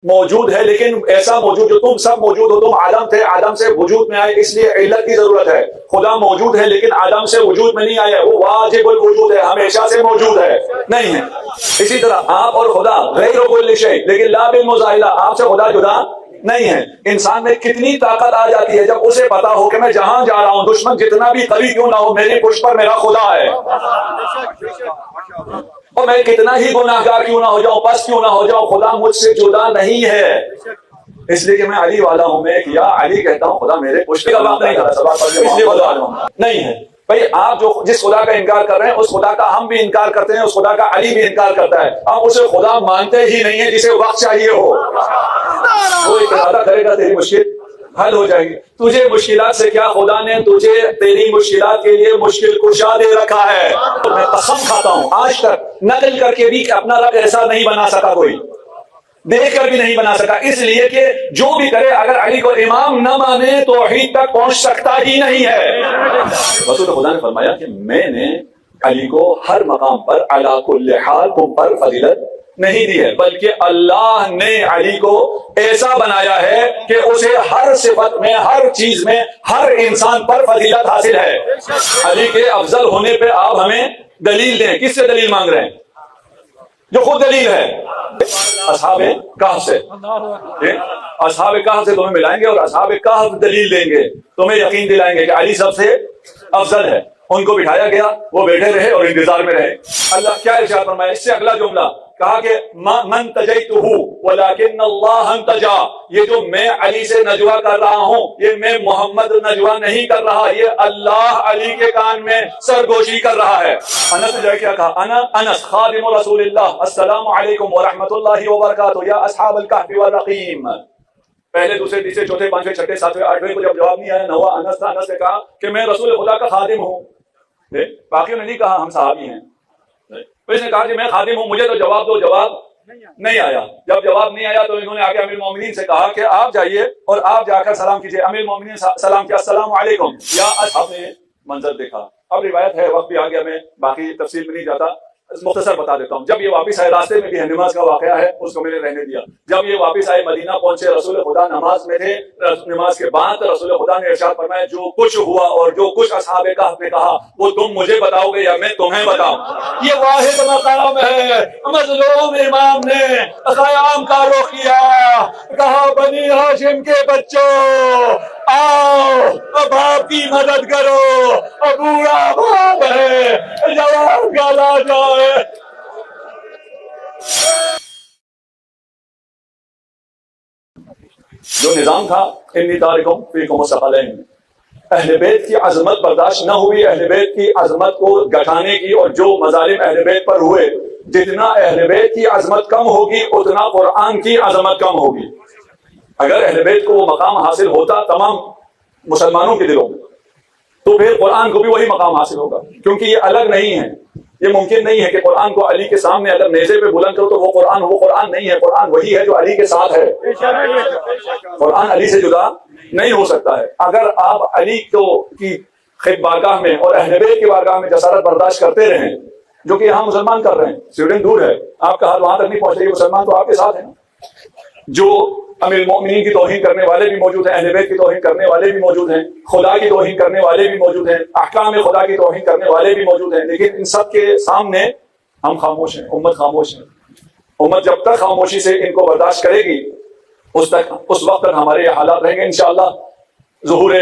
موجود ہے، لیکن ایسا موجود جو تم سب موجود ہو، تم عدم تھے، عدم سے وجود میں آئے، اس لیے علت کی ضرورت ہے۔ خدا موجود ہے لیکن عدم سے وجود میں نہیں آیا، وہ واجب الوجود ہے، ہمیشہ سے موجود ہے، نہیں ہے۔ اسی طرح آپ اور خدا غیر کل شیء لیکن لا بالمزاحلہ، آپ سے خدا جدا نہیں ہے۔ انسان میں کتنی طاقت آ جاتی ہے جب اسے پتا ہو کہ میں جہاں جا رہا ہوں، دشمن جتنا بھی قوی کیوں نہ ہو، میری پشت پر میرا خدا ہے، اور میں کتنا ہی گناہگار کیوں نہ ہو جاؤں، پس کیوں نہ ہو جاؤں، خدا مجھ سے جدا نہیں ہے، اس لیے کہ میں علی والا ہوں، میں یا علی کہتا ہوں، خدا میرے پشت کا بات نہیں کرتا، اس لیے خدا نہیں ہے۔ بھائی آپ جو جس خدا کا انکار کر رہے ہیں، اس خدا کا ہم بھی انکار کرتے ہیں، اس خدا کا علی بھی انکار کرتا ہے، ہم اسے خدا مانتے ہی نہیں ہیں جسے وقت چاہیے ہو۔ وہ ارادہ کرے گا تیری مشکل حل ہو جائے گی۔ تجھے مشکلات سے کیا، خدا نے تجھے تیری مشکلات کے لیے مشکل کشا دے رکھا ہے۔ میں قسم کھاتا ہوں آج تک نقل کر کے بھی اپنا رب ایسا نہیں بنا سکا، کوئی دیکھ کر بھی نہیں بنا سکا، اس لیے کہ جو بھی کرے اگر علی کو امام نہ مانے توحید تک پہنچ سکتا ہی نہیں ہے۔ رسول خدا نے فرمایا کہ میں نے علی کو ہر مقام پر علی کل حال تم پر فضیلت نہیں دی ہے، بلکہ اللہ نے علی کو ایسا بنایا ہے کہ اسے ہر صفت میں، ہر چیز میں، ہر انسان پر فضیلت حاصل ہے۔ علی کے افضل ہونے پہ آپ ہمیں دلیل دیں، کس سے دلیل مانگ رہے ہیں؟ جو خود دلیل ہے اصحاب کہف سے، اصحاب کہف سے تمہیں ملائیں گے اور اصحاب کہف دلیل دیں گے، تمہیں یقین دلائیں گے کہ علی سب سے افضل ہے۔ ان کو بٹھایا گیا، وہ بیٹھے رہے اور انتظار میں رہے۔ اللہ کیا ارشاد فرمایا؟ اس سے اگلا جملہ کہا کہ من تجیتہ ولکن اللہ انتجا، یہ جو میں علی سے نجوا کر رہا ہوں، یہ میں محمد نجوا نہیں کر رہا، یہ اللہ علی کے کان میں سرگوشی کر رہا ہے۔ انس نے کیا کہا؟ انا انس خادم رسول اللہ، السلام علیکم ورحمۃ اللہ وبرکاتہ یا اصحاب الکہف والرقیم۔ پہلے دوسرے تیسرے چوتھے پانچویں چھٹے ساتویں آٹھویں کو جب جواب نہیں آیا، نواں انس تھا، انس نے کہا کہ میں رسول خدا کا خادم ہوں۔ باقیوں نے نہیں کہا ہم صحابی ہیں، اس نے کہا کہ میں خادم ہوں، مجھے تو جواب دو، جواب نہیں آیا۔ جب جواب نہیں آیا تو انہوں نے آگے امیر المومنین سے کہا کہ آپ جائیے اور آپ جا کر سلام کیجئے۔ امیر المومنین سلام کیا، السلام علیکم یا اصحاب نے منظر دیکھا۔ اب روایت ہے، وقت بھی آ گیا، میں باقی تفصیل میں نہیں جاتا، مختصر بتا دیتا ہوں۔ جب یہ واپس آئے، راستے میں بھی نماز کا واقعہ ہے، اس کو میں نے رہنے دیا۔ جب یہ واپس آئے، مدینہ پہنچے، رسول خدا نماز میں تھے۔ نماز کے بعد رسول خدا نے ارشاد فرمایا جو کچھ ہوا اور جو کچھ اصحاب کہف نے کہا وہ تم مجھے بتاؤ گے یا میں تمہیں بتاؤں؟ یہ واحد مقام ہے۔ مظلوم امام نے قیام کا رخ کیا، کہا بنی ہاشم کے بچوں آؤ، باپ کی مدد کرو، بوڑھا باپ ہے، جوان کا لاڈلا ہے۔ جو نظام تھا انی تارکم فیکم الثقلین، اہل بیت کی عظمت برداشت نہ ہوئی، اہل بیت کی عظمت کو گٹھانے کی، اور جو مظالم اہل بیت پر ہوئے، جتنا اہل بیت کی عظمت کم ہوگی اتنا قرآن کی عظمت کم ہوگی۔ اگر اہل بیت کو وہ مقام حاصل ہوتا تمام مسلمانوں کے دلوں میں، تو پھر قرآن کو بھی وہی مقام حاصل ہوگا، کیونکہ یہ الگ نہیں ہے۔ یہ ممکن نہیں ہے کہ قرآن کو علی کے سامنے اگر نیزے پہ بلند کرو تو وہ قرآن نہیں ہے، قرآن وہی ہے جو علی کے ساتھ ہے۔ قرآن علی سے جدا نہیں ہو سکتا ہے۔ اگر آپ علی کی بارگاہ میں اور اہل بیت کی بارگاہ میں جسارت برداشت کرتے رہیں، جو کہ یہاں مسلمان کر رہے ہیں، سویڈن دور ہے، آپ کا حال وہاں تک نہیں پہنچ رہی، مسلمان تو آپ کے ساتھ ہیں۔ جو امیر المؤمنین کی توہین کرنے والے بھی موجود ہیں، اہل بیت کی توہین کرنے والے بھی موجود ہیں، خدا کی توہین کرنے والے بھی موجود ہیں، احکام خدا کی توہین کرنے والے بھی موجود ہیں، لیکن ان سب کے سامنے ہم خاموش ہیں، امت خاموش ہے۔ امت جب تک خاموشی سے ان کو برداشت کرے گی اس وقت تک ہمارے یہ حالات رہیں گے۔ انشاءاللہ ظہور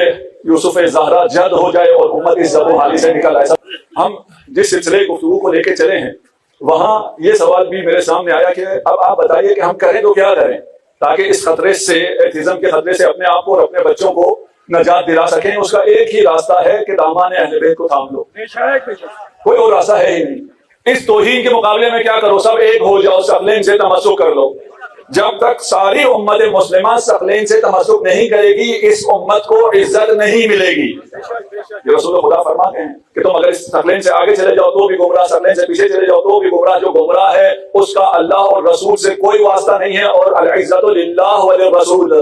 یوسف زہرا جلد ہو جائے اور امت اس زبوں حالی سے نکل آئے۔ ہم جس سلسلے گفتگو کو لے کے چلے ہیں وہاں یہ سوال بھی میرے سامنے آیا کہ اب آپ بتائیے کہ ہم کریں تو کیا کریں تاکہ اس خطرے سے، ایتھیزم کے خطرے سے اپنے آپ کو اور اپنے بچوں کو نجات دلا سکیں۔ اس کا ایک ہی راستہ ہے کہ دامان اہل بیت کو تھام لو، کوئی اور راستہ ہے ہی نہیں۔ اس توہین کے مقابلے میں کیا کرو، سب ایک ہو جاؤ، ثقلین سے تمسک کر لو۔ جب تک ساری امت مسلمہ ثقلین سے تمسک نہیں کرے گی اس امت کو عزت نہیں ملے گی۔ یہ رسول خدا فرماتے ہیں کہ تم اگر اس ثقلین سے آگے چلے جاؤ تو بھی گمراہ، ثقلین سے پیچھے چلے جاؤ تو بھی گمراہ۔ جو گمراہ ہے اس کا اللہ اور رسول سے کوئی واسطہ نہیں ہے، اور العزت للہ وللرسول،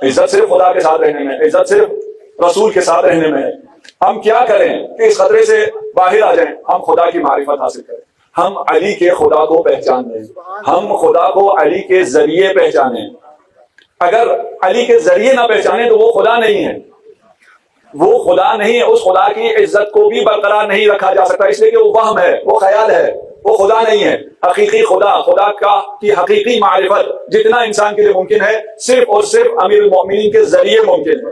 عزت صرف خدا کے ساتھ رہنے میں، عزت صرف رسول کے ساتھ رہنے میں ہے۔ ہم کیا کریں کہ اس خطرے سے باہر آ جائیں؟ ہم خدا کی معرفت حاصل کریں، ہم علی کے خدا کو پہچان لیں، ہم خدا کو علی کے ذریعے پہچانیں۔ اگر علی کے ذریعے نہ پہچانے تو وہ خدا نہیں ہے، وہ خدا نہیں ہے، اس خدا کی عزت کو بھی برقرار نہیں رکھا جا سکتا، اس لیے کہ وہ وہم ہے، وہ خیال ہے، وہ خدا نہیں ہے۔ حقیقی خدا کی حقیقی معرفت جتنا انسان کے لیے ممکن ہے صرف اور صرف امیر المومنین کے ذریعے ممکن ہے۔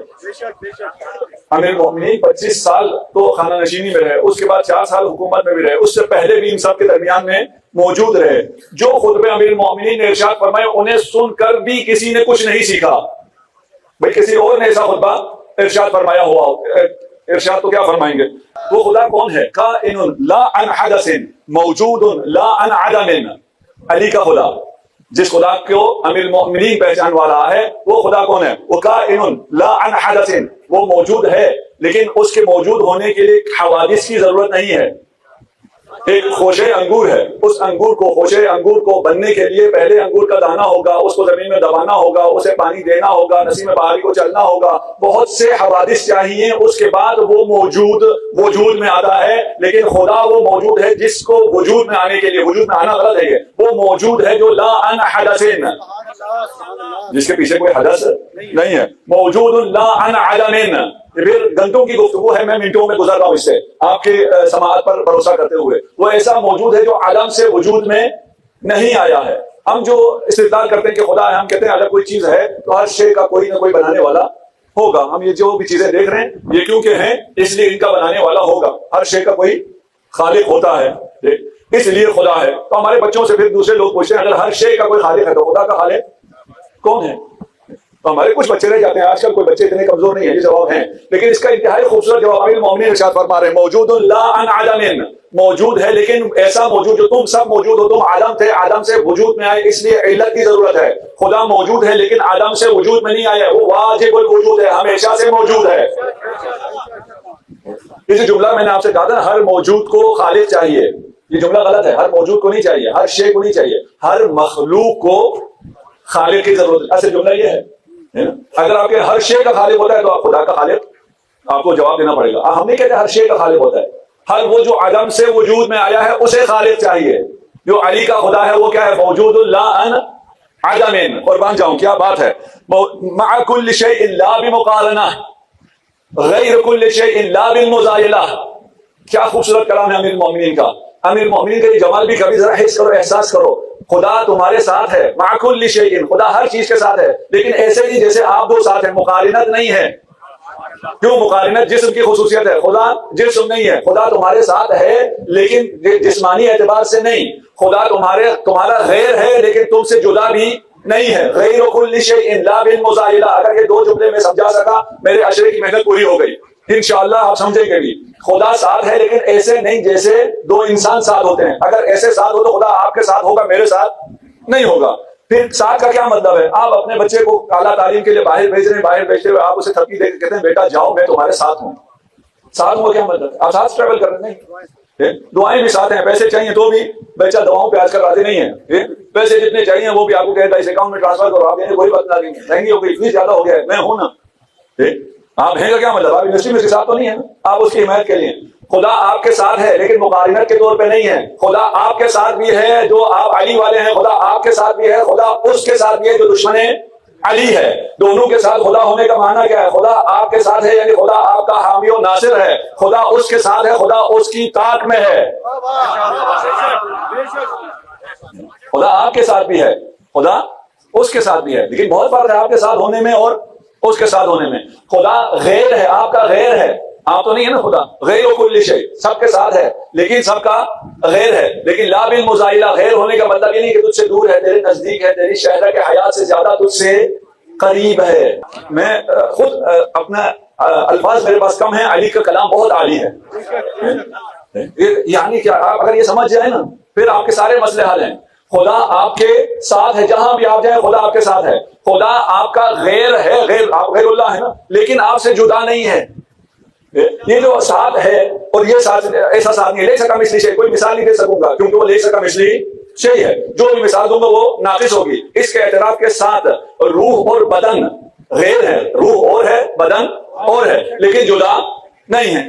امیر المومنین 25 سال تو خانہ نشینی میں رہے، اس کے بعد 4 سال حکومت میں بھی رہے، اس سے پہلے بھی ان سب کے درمیان میں موجود رہے۔ جو خطبے امیر المومنین نے ارشاد فرمائے انہیں سن کر بھی کسی نے کچھ نہیں سیکھا۔ بھئی کسی اور نے ایسا خطبہ ارشاد فرمایا ہوا، ارشاد تو کیا فرمائیں گے؟ وہ خدا کون ہے؟ کائن لا عن حدث موجود لا عن عدم۔ علی کا خدا، جس خدا کو امیر المومنین پہچانوا رہا ہے، وہ خدا کون ہے؟ وہ کائن لا عن حدث، وہ موجود ہے لیکن اس کے موجود ہونے کے لیے حوادث کی ضرورت نہیں ہے۔ ایک خوشے انگور ہے، اس انگور کو خوشے انگور کو بننے کے لیے پہلے انگور کا دانہ ہوگا، اس کو زمین میں دبانا ہوگا، اسے پانی دینا ہوگا، نسیم بہاری کو چلنا ہوگا، بہت سے حوادث چاہیے، اس کے بعد وہ وجود میں آتا ہے۔ لیکن خدا وہ موجود ہے جس کو وجود میں آنے کے لیے، وجود میں آنا غلط ہے، وہ موجود ہے جو لا عن حدث، جس کے پیچھے کوئی حدث نہیں ہے، موجود لا عن عدم۔ پھر گھنٹوں کی گفتگو ہے، میں منٹوں میں گزر رہا ہوں اس سے آپ کے سماعت پر بھروسہ کرتے ہوئے۔ وہ ایسا موجود ہے جو عدم سے وجود میں نہیں آیا ہے۔ ہم جو استدلال کرتے ہیں کہ خدا ہے، ہم کہتے ہیں اگر کوئی چیز ہے تو ہر شے کا کوئی نہ کوئی بنانے والا ہوگا۔ ہم یہ جو بھی چیزیں دیکھ رہے ہیں یہ کیونکہ ہیں اس لیے ان کا بنانے والا ہوگا، ہر شے کا کوئی خالق ہوتا ہے اس لیے خدا ہے۔ تو ہمارے بچوں سے پھر دوسرے لوگ پوچھتے ہیں اگر ہر شے کا کوئی خالق ہے تو خدا کا خالق کون ہے؟ تو ہمارے کچھ بچے رہ جاتے ہیں، آج کل کوئی بچے اتنے کمزور نہیں ہیں، یہ جواب ہیں، لیکن اس کا انتہائی خوبصورت جواب امیر المومنین ارشاد فرما رہے ہیں، موجود لا عن عدم، موجود ہے لیکن ایسا موجود جو تم سب موجود ہو، تم عدم تھے، عدم سے وجود میں آئے، اس لیے علت کی ضرورت ہے۔ خدا موجود ہے لیکن عدم سے وجود میں نہیں آیا، وہ واجب الوجود ہے، ہمیشہ سے موجود ہے۔ یہ جملہ میں نے آپ سے کہا تھا، ہر موجود کو خالق چاہیے، یہ جملہ غلط ہے، ہر موجود کو نہیں چاہیے، ہر شے کو نہیں چاہیے، ہر مخلوق کو خالق کی ضرورت ہے۔ اصل جملہ یہ ہے، اگر آپ کے ہر شے کا خالق ہوتا ہے تو آپ خدا کا خالق آپ کو جواب دینا پڑے گا۔ ہم نہیں کہتے ہر شے کا خالق ہوتا ہے، ہر وہ جو عدم سے وجود میں آیا ہے اسے خالق چاہیے۔ جو علی کا خدا ہے وہ کیا ہے؟ موجود لا عن عدم۔ قربان جاؤں، کیا بات ہے! مع کل شیء لا بمقارنہ، غیر کل شیء لا بالمزایلہ۔ کیا خوبصورت کلام ہے امیر المومنین کا۔ امیر المومنین کا یہ جمال بھی کبھی ذرا حس کرو، احساس کرو۔ خدا تمہارے ساتھ ہے، مع کل شیء، خدا ہر چیز کے ساتھ ہے، لیکن ایسے نہیں جیسے آپ دو ساتھ ہیں، مقارنت نہیں ہے۔ کیوں مقارنت؟ جسم کی خصوصیت ہے، خدا جسم نہیں ہے، خدا تمہارے ساتھ ہے لیکن جسمانی اعتبار سے نہیں۔ خدا تمہارا غیر ہے لیکن تم سے جدا بھی نہیں ہے۔ غیر کل شیء لا بالمزایلہ۔ اگر یہ دو جملے میں سمجھا سکا میرے عشرے کی محنت پوری ہو گئی، انشاءاللہ آپ سمجھیں گے بھی۔ خدا ساتھ ہے لیکن ایسے نہیں جیسے دو انسان ساتھ ہوتے ہیں۔ اگر ایسے ساتھ ہو تو خدا آپ کے ساتھ ہوگا، میرے ساتھ نہیں ہوگا۔ پھر ساتھ کا کیا مطلب ہے؟ آپ اپنے بچے کو اعلیٰ تعلیم کے لیے باہر بھیج رہے ہیں، باہر بھیجتے ہوئے آپ اسے تھپکی دے کے کہتے ہیں بیٹا جاؤ میں تمہارے ساتھ ہوں۔ ساتھ ہوا کیا مطلب ہے؟ آپ ساتھ ٹریول کر رہے ہیں، دعائیں بھی ساتھ ہیں، پیسے چاہیے تو بھی بچہ دواؤں پہ آج کل راضی نہیں ہے، پیسے جتنے چاہیے وہ بھی آپ کو کہتا ہے اس اکاؤنٹ میں ٹرانسفر کرو، آپ کہیں کوئی بات نہ لیں گے، مہنگی ہو گئی، فیس زیادہ ہو گیا ہے، میں ہوں نا۔ آپ ہیں کا کیا مطلب؟ آپ یونیورسٹی میں اس کے ساتھ تو نہیں ہے نا، آپ اس کی حمایت کے لیے۔ خدا آپ کے ساتھ ہے لیکن مقارنت کے طور پہ نہیں ہے۔ خدا آپ کے ساتھ بھی ہے جو آپ علی والے ہیں، خدا آپ کے ساتھ بھی ہے، خدا اس کے ساتھ بھی ہے جو دشمن علی ہے۔ دونوں کے ساتھ خدا ہونے کا معنی کیا ہے؟ خدا آپ کے ساتھ ہے یعنی خدا آپ کا حامی و ناصر ہے، خدا اس کے ساتھ ہے، خدا اس کی طاقت میں ہے۔ خدا آپ کے ساتھ بھی ہے، خدا اس کے ساتھ بھی ہے، لیکن بہت فرق ہے آپ کے ساتھ ہونے میں اور اس کے ساتھ ہونے میں۔ خدا غیر ہے، آپ کا غیر ہے، آپ تو نہیں ہے نا خدا۔ غیر و کل شیء، سب کے ساتھ ہے لیکن سب کا غیر ہے۔ لیکن لا بالمزایلہ، غیر ہونے کا مطلب یہ نہیں کہ تجھ سے دور ہے، تیرے نزدیک ہے، تیری شہرہ کے حیات سے زیادہ تجھ سے قریب ہے۔ میں خود اپنا الفاظ میرے پاس کم ہیں، علی کا کلام بہت عالی ہے۔ یعنی کیا؟ آپ اگر یہ سمجھ جائیں نا پھر آپ کے سارے مسئلے حل ہیں۔ خدا آپ کے ساتھ ہے، جہاں بھی آپ جائیں خدا آپ کے ساتھ ہے۔ خدا آپ کا غیر ہے، آپ غیر اللہ ہے نا، لیکن آپ سے جدا نہیں ہے۔ یہ جو ساتھ ہے اور یہ ساتھ ایسا ساتھ نہیں ہے، لے سکا مثلی شے، کوئی مثال نہیں دے سکوں گا کیونکہ وہ لے سکا مثلی شے ہے، جو بھی مثال دوں گا وہ ناقص ہوگی۔ اس کے اعتراف کے ساتھ روح اور بدن غیر ہے، روح اور ہے بدن اور ہے لیکن جدا نہیں ہے۔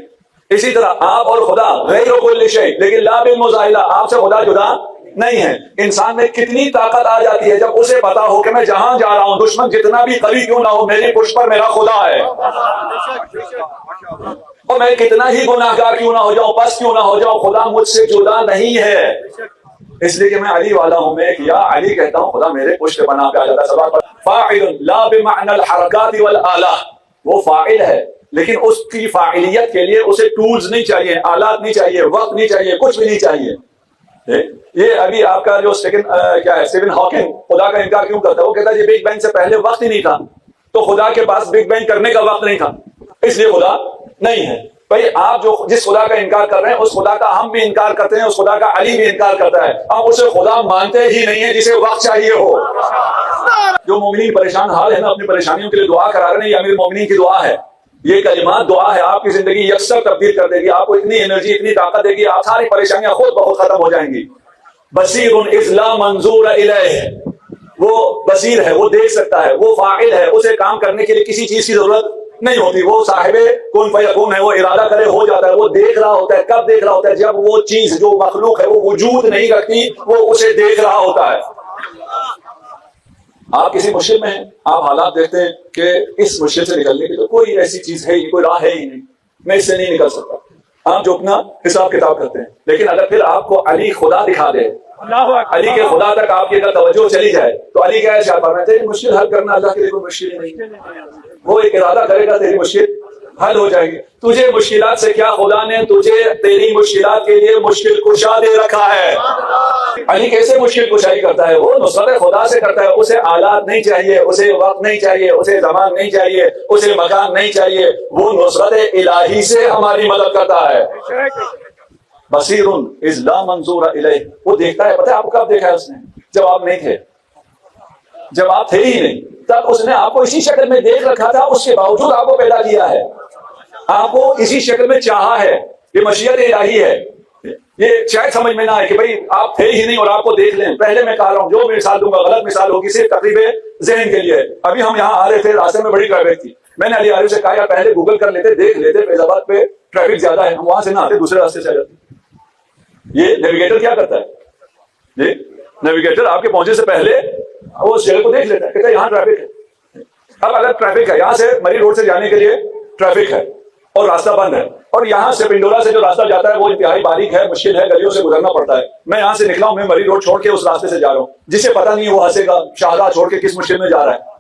اسی طرح آپ اور خدا غیر کل شیء لیکن لا بالمزاحلہ، آپ سے خدا جدا نہیں ہے۔ انسان میں کتنی طاقت آ جاتی ہے جب اسے پتا ہو کہ میں جہاں جا رہا ہوں دشمن جتنا بھی قوی کیوں نہ ہو میری پشت پر میرا خدا ہے، اور میں کتنا ہی گناہگار کیوں نہ ہو جاؤں، پس کیوں نہ ہو جاؤں، خدا مجھ سے جدا نہیں ہے۔ اس لیے کہ میں علی والا ہوں، میں ایک یا علی کہتا ہوں، خدا میرے پشت پناہ پہ آ جاتا ہے۔ سبق فاعل لا بمعنى الحرکات والآلہ، وہ فاعل ہے لیکن اس کی فاعلیت کے لیے اسے ٹولز نہیں چاہیے، آلات نہیں چاہیے، وقت نہیں چاہیے، کچھ بھی نہیں چاہیے۔ یہ ابھی آپ کا جو کیا ہے اسٹیفن ہاکنگ خدا کا انکار کیوں کرتا ہے؟ وہ کہتا ہے یہ بگ بینگ سے پہلے وقت ہی نہیں تھا، تو خدا کے پاس بگ بینگ کرنے کا وقت نہیں تھا، اس لیے خدا نہیں ہے۔ بھائی آپ جو جس خدا کا انکار کر رہے ہیں اس خدا کا ہم بھی انکار کرتے ہیں، اس خدا کا علی بھی انکار کرتا ہے، ہم اسے خدا مانتے ہی نہیں ہیں جسے وقت چاہیے ہو۔ جو مومنین پریشان حال ہے نا، اپنی پریشانیوں کے لیے دعا کرا رہے ہیں، یہ امیر مومنین کی دعا ہے، یہ کلمات دعا ہے، آپ کی زندگی یکسر تبدیل کر دے گی، آپ کو اتنی انرجی اتنی طاقت دے گی، آپ ساری پریشانیاں خود بخود ختم ہو جائیں گی۔ بصیر اذ لا منظور الیہ، وہ بصیر ہے، وہ دیکھ سکتا ہے، وہ فاعل ہے، اسے کام کرنے کے لیے کسی چیز کی ضرورت نہیں ہوتی، وہ صاحب کن فیکون ہے، وہ ارادہ کرے ہو جاتا ہے، وہ دیکھ رہا ہوتا ہے۔ کب دیکھ رہا ہوتا ہے؟ جب وہ چیز جو مخلوق ہے وہ وجود نہیں رکھتی، وہ اسے دیکھ رہا ہوتا ہے۔ آپ کسی مشکل میں ہیں، آپ حالات دیکھتے ہیں کہ اس مشکل سے نکلنے کی تو کوئی ایسی چیز ہے ہی، کوئی راہ ہے ہی نہیں، میں اس سے نہیں نکل سکتا، آپ جو اپنا حساب کتاب کرتے ہیں۔ لیکن اگر پھر آپ کو علی خدا دکھا دے، علی کے خدا تک آپ کی اگر توجہ چلی جائے تو علی کیا ارشاد فرماتے ہیں؟ تیری مشکل حل کرنا اللہ کے لیے کوئی مشکل نہیں ہے، وہ ایک ارادہ کرے گا تیری مشکل حل ہو جائے گی۔ تجھے مشکلات سے کیا، خدا نے تجھے تیری مشکلات کے لیے مشکل کشا دے رکھا ہے۔ علی کیسے مشکل کشائی کرتا ہے؟ وہ نصرت خدا سے کرتا ہے، اسے آلات نہیں چاہیے، اسے وقت نہیں چاہیے، اسے زمان نہیں چاہیے، اسے مکان نہیں چاہیے، وہ نصرت الہی سے ہماری مدد کرتا ہے۔ بصیر اذ لا منظور الیہ، وہ دیکھتا ہے، پتہ ہے آپ کو کب دیکھا ہے اس نے؟ جب آپ نہیں تھے، جب آپ تھے ہی نہیں تب اس نے آپ کو اسی شکل میں دیکھ رکھا تھا، اس کے باوجود آپ کو پیدا کیا ہے، آپ کو اسی شکل میں چاہا ہے، یہ مشیت الہی ہے۔ یہ شاید سمجھ میں نہ آئے کہ بھئی آپ تھے ہی نہیں اور آپ کو دیکھ لیں۔ پہلے میں کہہ رہا ہوں جو مثال دوں گا غلط مثال ہوگی، صرف تقریب ذہن کے لیے۔ ابھی ہم یہاں آ رہے تھے، راستے میں بڑی ٹریفک تھی، میں نے علی عارف سے کہا یار پہلے گوگل کر لیتے، دیکھ لیتے فیض آباد پہ ٹریفک زیادہ ہے، ہم وہاں سے نہ آتے، دوسرے راستے سے آ جاتے۔ یہ نیویگیٹر کیا کرتا ہے؟ جی نیویگیٹر آپ کے پہنچے سے پہلے وہ اس جگہ کو دیکھ لیتا ہے، کہتا ہے یہاں ٹریفک ہے۔ اب اگر ٹریفک ہے، یہاں سے مری روڈ سے جانے کے لیے ٹریفک ہے اور راستہ بند ہے، اور یہاں سے پنڈورا سے جو راستہ جاتا ہے وہ انتہائی باریک ہے، مشکل ہے، گلیوں سے گزرنا پڑتا ہے، میں یہاں سے نکلا ہوں، میں مری روڈ چھوڑ کے اس راستے سے جا رہا ہوں، جسے پتا نہیں ہے وہ ہنسے گا، شاہراہ چھوڑ کے کس مشکل میں جا رہا ہے۔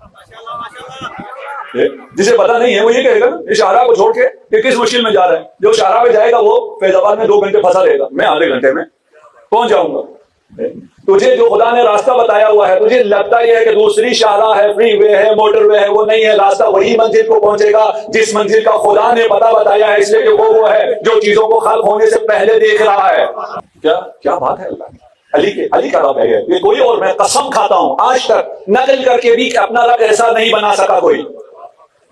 جسے پتا نہیں ہے وہ یہ کہے گا یہ شاہراہ کو چھوڑ کے کہ کس مشکل میں جا رہا ہے۔ جو شاہراہ پہ جائے گا وہ فیض آباد میں 2 گھنٹے پھنسا رہے گا، میں آدھے گھنٹے میں پہنچ جاؤں گا۔ تجھے جو خدا نے راستہ بتایا ہوا ہے، تجھے لگتا یہ ہے کہ دوسری شاہراہ ہے، فری وے ہے، موٹر وے ہے، وہ نہیں ہے، راستہ وہی منزل کو پہنچے گا جس منزل کا خدا نے پتہ بتایا ہے، اس لیے کہ وہ ہے جو چیزوں کو خلق ہونے سے پہلے دیکھ رہا ہے۔ کیا بات ہے اللہ کی، علی کا رب ہے یہ کوئی اور، میں قسم کھاتا ہوں آج تک نقل کر کے بھی اپنا رب ایسا نہیں بنا سکا، کوئی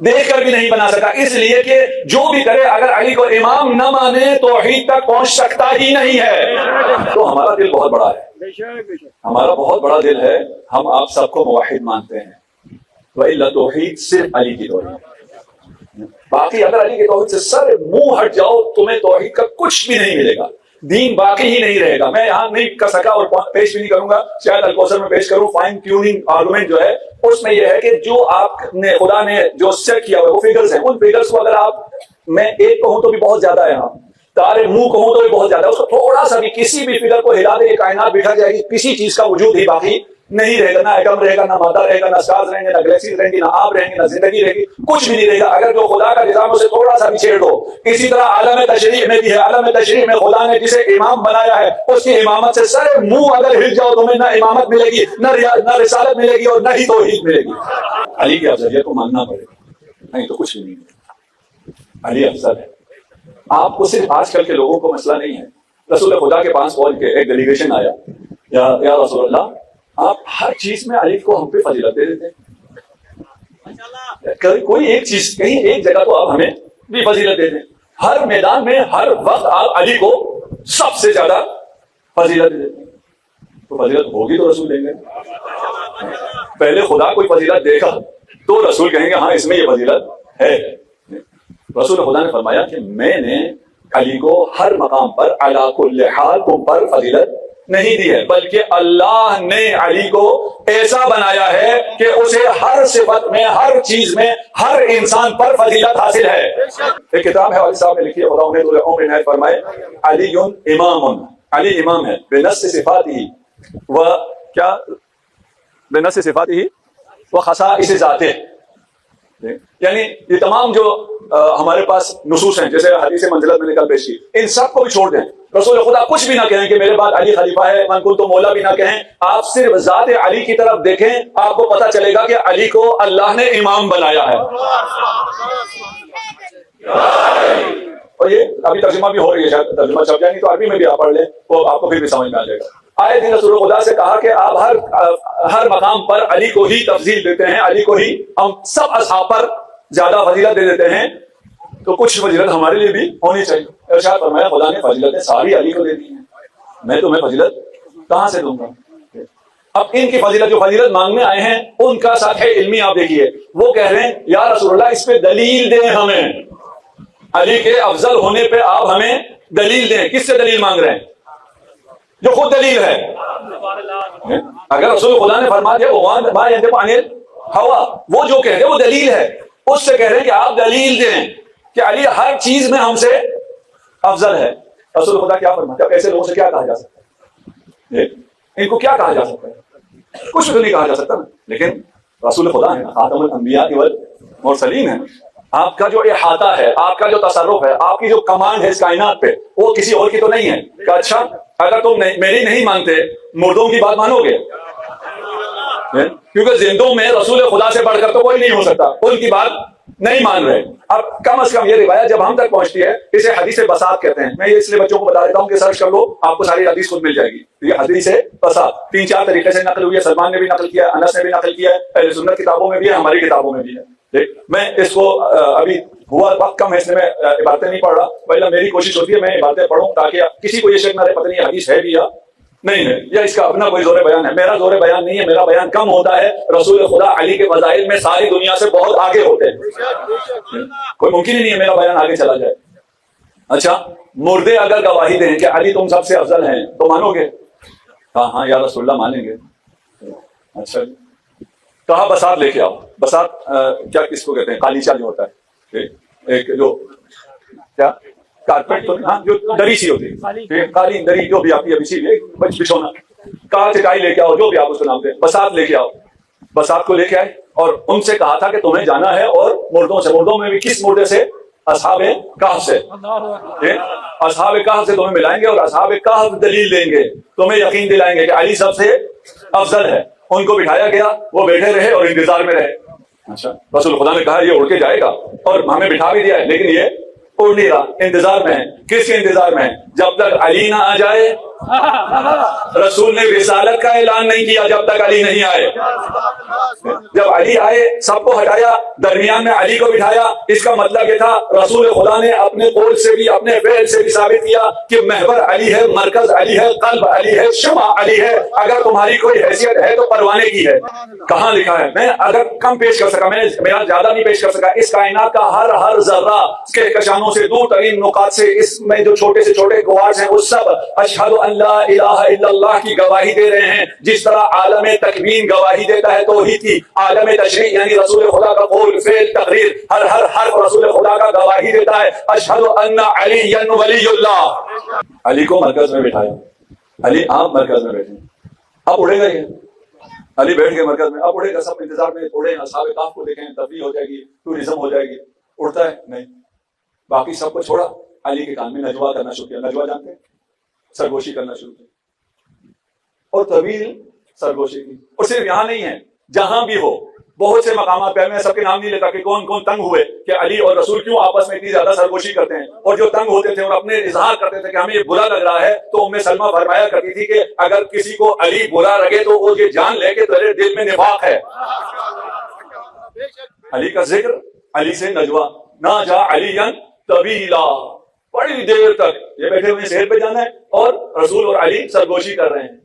دیکھ کر بھی نہیں بنا سکا، اس لیے کہ جو بھی کرے اگر علی کو امام نہ مانے توحید تک پہنچ سکتا ہی نہیں ہے۔ تو ہمارا دل بہت بڑا ہے، ہمارا بہت بڑا دل ہے، ہم آپ سب کو موحد مانتے ہیں، وَإِلَّا توحید صرف علی کی توحید، باقی اگر علی کی توحید سے سر منہ ہٹ جاؤ تمہیں توحید کا کچھ بھی نہیں ملے گا، دین باقی ہی نہیں رہے گا۔ میں یہاں نہیں کر سکا اور پیش بھی نہیں کروں گا، شاید الکوثر میں پیش کروں، فائن ٹیوننگ آرگومنٹ جو ہے اس میں یہ ہے کہ جو آپ نے خدا نے جو سیٹ کیا ہوا وہ فگرز ہیں، ان فگرز کو اگر آپ میں ایک کہوں تو بھی بہت زیادہ ہے، ہاں تارے منہ کہوں تو بھی بہت زیادہ ہے، اس کو تھوڑا سا بھی کسی بھی فگر کو ہلا دے کہ کائنات بکھر جائے گی، کسی چیز کا وجود ہی باقی نہیں رہے گا، نہ ایٹم رہے گا، نہ مادہ رہے گا، نہ سٹارز رہیں گے، نہ گلیکسیز رہیں گی، نہ آپ رہیں گے، نہ زندگی رہے گی، کچھ بھی نہیں رہے گا اگر جو خدا کا نظام اسے تھوڑا سا بھی چھیڑ دو۔ اسی طرح عالم تشریح میں بھی ہے، عالم تشریح میں خدا نے جسے امام بنایا ہے اس کی امامت سے سر منہ اگر ہل جاؤ تمہیں نہ امامت ملے گی، نہ رسالت ملے گی، اور نہ ہی توحید ملے گی۔ علی کی افضلیت کو ماننا پڑے گا، نہیں تو کچھ بھی نہیں ہے، علی افضل ہے۔ آپ کو صرف آج کل کے لوگوں کو مسئلہ نہیں ہے، رسول خدا کے پاس پہنچ کے ایک ڈیلیگیشن آیا، یا رسول اللہ آپ ہر چیز میں علی کو ہم پہ فضیلت دے دیتے ہیں، کوئی ایک چیز کہیں ایک جگہ تو آپ ہمیں بھی فضیلت دے دیں، ہر میدان میں ہر وقت آپ علی کو سب سے زیادہ فضیلت دے دیتے ہیں، تو فضیلت ہوگی تو رسول دیں گے، پہلے خدا کوئی فضیلت دے گا تو رسول کہیں گے ہاں اس میں یہ فضیلت ہے۔ رسول خدا نے فرمایا کہ میں نے علی کو ہر مقام پر علی کل حال تم پر فضیلت نہیں دی ہے، بلکہ اللہ نے علی کو ایسا بنایا ہے کہ اسے ہر صفت میں، ہر چیز میں، ہر انسان پر فضیلت حاصل ہے۔ ایک کتاب ہے والد صاحب نے لکھی ہے، خدا انہیں دور عمر عنایت فرمائے، علی امام، علی امام ہے بنص صفاتی و کیا بنص صفاتی و خصائص ذاتہ، یعنی یہ تمام جو ہمارے پاس نصوص ہیں، جیسے حدیث منزلت میں نے کل پیش کی، ان سب کو بھی چھوڑ دیں، رسول خدا کچھ بھی نہ کہیں کہ میرے بعد علی خلیفہ ہے، من کنت مولا بھی نہ کہیں، آپ صرف ذات علی کی طرف دیکھیں، آپ کو پتہ چلے گا کہ علی کو اللہ نے امام بنایا ہے۔ اور یہ ابھی ترجمہ بھی ہو رہی ہے، شاید ترجمہ چھپ جائے گی تو عربی میں بھی آپ پڑھ لیں، وہ آپ کو پھر بھی سمجھ میں آ جائے گا۔ آئے دن رسول خدا سے کہا کہ آپ ہر مقام پر علی کو ہی تفضیل دیتے ہیں، علی کو ہی ہم سب اصحاب پر زیادہ فضیلت دے دیتے ہیں، تو کچھ فضیلت ہمارے لیے بھی ہونی چاہیے۔ ارشاد فرمایا خدا نے فضیلتیں ساری علی کو دے دی ہیں، میں تمہیں فضیلت کہاں سے دوں گا؟ اب ان کی فضیلت، جو فضیلت مانگنے آئے ہیں، ان کا سطح علمی آپ دیکھیے، وہ کہہ رہے ہیں یا رسول اللہ اس پہ دلیل دیں ہمیں، علی کے افضل ہونے پہ آپ ہمیں دلیل دیں۔ کس سے دلیل مانگ رہے ہیں؟ جو خود دلیل ہے۔ اگر رسول خدا نے فرما دیا ہوا، وہ جو کہہ رہے وہ دلیل ہے، اس سے کہہ رہے ہیں کہ آپ دلیل دیں کہ علی ہر چیز میں ہم سے افضل ہے۔ رسول خدا کیا فرماتے ہیں؟ ایسے لوگوں سے کیا کہا جا سکتا ہے؟ ان کو کیا کہا جا سکتا ہے؟ کچھ تو نہیں کہا جا سکتا نا، لیکن رسول خدا ہے، خاتم الانبیاء والمرسلین ہے، آپ کا جو احاطہ ہے، آپ کا جو تصرف ہے، آپ کی جو کمانڈ ہے اس کائنات پہ، وہ کسی اور کی تو نہیں ہے کہ اچھا اگر تم میری نہیں مانتے، مردوں کی بات مانو گے؟ کیونکہ زندوں میں رسول خدا سے بڑھ کر تو کوئی نہیں ہو سکتا، ان کی بات نہیں مان رہے۔ اب کم از کم یہ روایت جب ہم تک پہنچتی ہے، اسے حدیث بساط کہتے ہیں۔ میں یہ اس لیے بچوں کو بتا دیتا ہوں کہ سرچ کر لو، آپ کو ساری حدیث خود مل جائے گی۔ یہ حدیث بساط 3-4 طریقے سے نقل ہوئی ہے، سلمان نے بھی نقل کیا ہے، انس نے بھی نقل کیا ہے، اہل سنت کتابوں میں بھی ہے، ہماری کتابوں میں بھی ہے۔ میں اس کو ابھی ہوا وقت کم ہے اس لیے میں عبارتیں نہیں پڑھ رہا، پہلے میری کوشش ہوتی ہے میں عبارتیں پڑھوں تاکہ کسی کو یہ شک نہ رہے پتہ نہیں حدیث ہے بھی یا نہیں ہے، یا اس کا اپنا کوئی زور بیان ہے۔ میرا زور بیان نہیں ہے، میرا بیان کم ہوتا ہے، رسول خدا علی کے فضائل میں ساری دنیا سے بہت آگے ہوتے ہیں، کوئی ممکن ہی نہیں ہے میرا بیان آگے چلا جائے۔ اچھا، مردے اگر گواہی دیں کہ علی تم سب سے افضل ہیں تو مانو گے؟ ہاں یا رسول اللہ مانیں گے۔ اچھا، کہاں بساط لے کے آؤ۔ بساط کیا کس کو کہتے ہیں؟ قالیچہ جو ہوتا ہے، ایک جو کیا کارپیٹ تو ہاں جو دری سی ہوتی ہے، قالین دری جو بھی آپ کی ابھی سی بچھونا، کہاں چٹائی لے کے آؤ، جو بھی آپ اس کو نام دیں، بساط لے کے آؤ۔ بساط کو لے کے آئے اور ان سے کہا تھا کہ تمہیں جانا ہے، اور مردوں سے، مردوں میں بھی کس مردے سے؟ اصحاب کہف سے، اصحاب کہف سے تمہیں ملائیں گے، اور اصحاب کہف دلیل دیں گے، تمہیں یقین دلائیں گے کہ علی سب سے افضل ہے۔ ان کو بٹھایا گیا، وہ بیٹھے رہے اور انتظار میں رہے۔ اچھا، رسول خدا نے کہا یہ اڑ کے جائے گا، اور ہمیں بٹھا بھی دیا ہے، لیکن یہ اڑ نہیں رہا، انتظار میں ہے۔ کس کے انتظار میں ہے؟ جب تک علی نہ آ جائے۔ رسول نے رسالت کا اعلان نہیں کیا جب تک علی نہیں آئے۔ جب علی آئے سب کو ہٹایا، درمیان میں علی کو بٹھایا۔ اس کا مطلب یہ تھا رسول خدا نے اپنے قول سے بھی، اپنے فعل سے بھی ثابت کیا کہ محور علی ہے، مرکز علی ہے، قلب علی ہے، شمع علی ہے۔ اگر تمہاری کوئی حیثیت ہے تو پروانے کی ہے۔ کہاں لکھا ہے؟ میں اگر کم پیش کر سکا، میں میرا زیادہ نہیں پیش کر سکا، اس کائنات کا ہر ذرہ کہکشانوں سے دور ترین نقاط سے، اس میں جو چھوٹے سے چھوٹے گوارز ہیں وہ سب اشہد ان لا الہ الا اللہ کی گواہی دے رہے ہیں۔ جس طرح عالم تکوین گواہی دیتا ہے توحید کی، عالم تشریع یعنی رسول خدا کا قول، فعل، تقریر، ہر حرف رسول خدا کا گواہی دیتا ہے۔ اشہد ان علی ولی اللہ۔ علی کو مرکز میں بٹھایا، علی آپ مرکز میں بیٹھے، اب اڑے گا یہ، علی بیٹھ کے مرکز میں، اب اڑے گا، سب انتظار میں اڑے۔ اصحاب کہف کو دیکھیں، تفریح ہو جائے گی، ٹورزم ہو جائے گی، اڑتا ہے نہیں، باقی سب کو چھوڑا، علی کے کان میں نجوا کرنا شروع کیا۔ نجوا جانتے ہیں؟ سرگوشی کرنا شروع کی، اور طویل سرگوشی کی۔ اور صرف یہاں نہیں ہے، جہاں بھی ہو، بہت سے مقامات پہ، میں سب کے نام نہیں لیتا کہ کون کون تنگ ہوئے کہ علی اور رسول کیوں آپس میں اتنی زیادہ سرگوشی کرتے ہیں، اور جو تنگ ہوتے تھے اور اپنے اظہار کرتے تھے کہ ہمیں یہ برا لگ رہا ہے، تو ام سلمہ فرمایا کرتی تھی کہ اگر کسی کو علی برا لگے تو وہ یہ جان لے کہ تیرے دل میں نفاق ہے۔ علی کا ذکر، علی سے نجوا، نہ جا علی طویلا، بڑی دیر تک یہ بیٹھے ہوئے سیر پہ جانا ہے، اور رسول اور علی سرگوشی کر رہے ہیں۔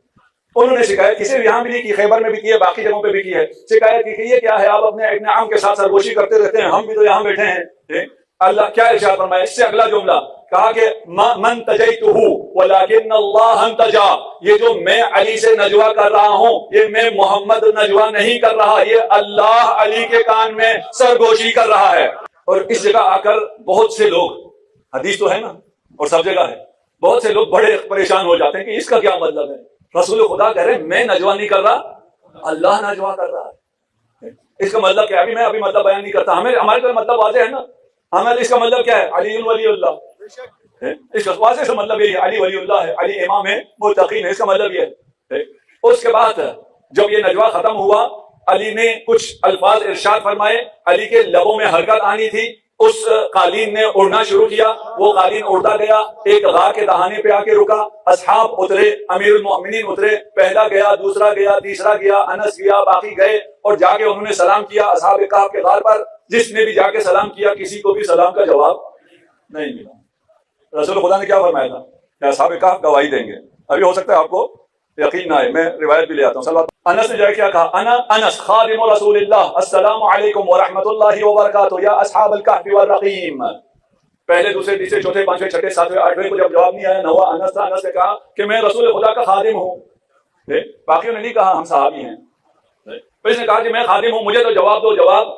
انہوں نے شکایت کی، صرف یہاں بھی نہیں کی، خیبر میں بھی کی ہے، باقی جگہوں پہ بھی کی ہے، شکایت کی کہ یہ کیا ہے، آپ اپنے ابن عم کے ساتھ سرگوشی کرتے رہتے ہیں، ہم بھی تو یہاں بیٹھے ہیں۔ اللہ کیا ارشاد فرمایا؟ اس سے اگلا جملہ کہا کہ من تجیتہ ولکن اللہ انتجا، یہ جو میں علی سے نجوا کر رہا ہوں یہ میں محمد نجوا نہیں کر رہا، یہ اللہ علی کے کان میں سرگوشی کر رہا ہے۔ اور اس جگہ آ کر بہت سے لوگ، حدیث تو ہے نا اور سب جگہ ہے، بہت سے لوگ بڑے پریشان ہو جاتے ہیں کہ اس کا کیا مطلب ہے؟ رسول خدا کہہ رہے میں نجوا نہیں کر رہا، اللہ نجوا کر رہا ہے۔ اس کا مطلب کیا ہے؟ میں ابھی مطلب بیان نہیں کرتا، ہمارے تو مطلب واضح ہے نا، ہمیں اس کا مطلب کیا ہے؟ علی ولی اللہ، اس کا واضح سے مطلب یہ ہے علی ولی اللہ ہے، علی امام ہے، متقین ہے، اس کا مطلب یہ ہے۔ اس کے بعد جب یہ نجوا ختم ہوا، علی نے کچھ الفاظ ارشاد فرمائے، علی کے لبوں میں حرکت آنی تھی، اس قالین نے اڑنا شروع کیا، وہ قالین اڑتا گیا، ایک غار کے دہانے پہ آ کے رکا، اصحاب اترے، امیر المؤمنین اترے، پہلا گیا، دوسرا گیا، تیسرا گیا، انس گیا، باقی گئے، اور جا کے انہوں نے سلام کیا اصحاب کہف کے غار پر۔ جس نے بھی جا کے سلام کیا کسی کو بھی سلام کا جواب نہیں ملا۔ رسول خدا نے کیا فرمایا تھا کہ اصحاب کہف گواہی دیں گے۔ ابھی ہو سکتا ہے آپ کو یقین نہ آئے، میں روایت بھی لے آتا ہوں۔ صلوات انس نے جو ہے کیا کہا؟ انا انس خادم رسول اللہ، السلام علیکم ورحمۃ اللہ وبرکاتہ یا اصحاب الکہف والرقیم۔ پہلے دوسرے تیسرے چوتھے پانچویں چھٹے ساتویں آٹھویں کو جب جواب نہیں آیا، نواں انس تھا، انس نے کہا کہ میں رسول خدا کا خادم ہوں۔ باقیوں نے نہیں کہا ہم صحابی ہیں، اس نے کہا کہ میں خادم ہوں، مجھے تو جواب دو۔ جواب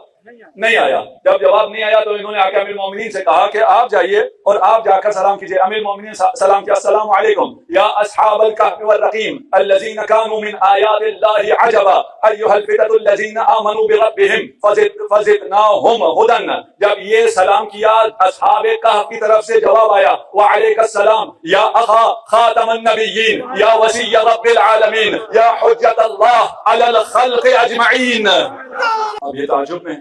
نہیں آیا۔ جب جواب نہیں آیا تو انہوں نے آ کے امیر المومنین سے کہا کہ آپ جائیے اور آپ جا کر سلام کیجئے۔ امیر المومنین سلام کیا، السلام علیکم یا اصحاب الکہف والرقیم الذین کانوا من آیات اللہ عجبا ایھا الفتۃ الذین آمنوا بربہم فزدناہم ھدی۔ جب یہ سلام کیا اصحاب کہف کی طرف سے جواب آیا، وعلیک السلام یا اخا خاتم النبیین یا وصی رب العالمین یا حجۃ اللہ علی الخلق اجمعین۔ اب یہ تعجب میں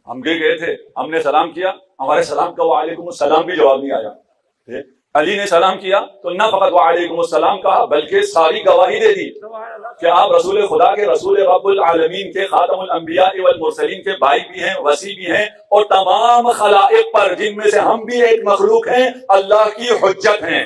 ہم گئے تھے، ہم نے سلام کیا، ہمارے سلام کا وعلیکم السلام بھی جواب نہیں آیا۔ علی نے سلام کیا تو نہ فقط وعلیکم السلام کہا بلکہ ساری گواہی دے دی کہ آپ رسول خدا کے، رسول رب العالمین کے، خاتم الانبیاء والمرسلین کے بھائی بھی ہیں، وصی بھی ہیں، اور تمام خلائق پر جن میں سے ہم بھی ایک مخلوق ہیں اللہ کی حجت ہیں۔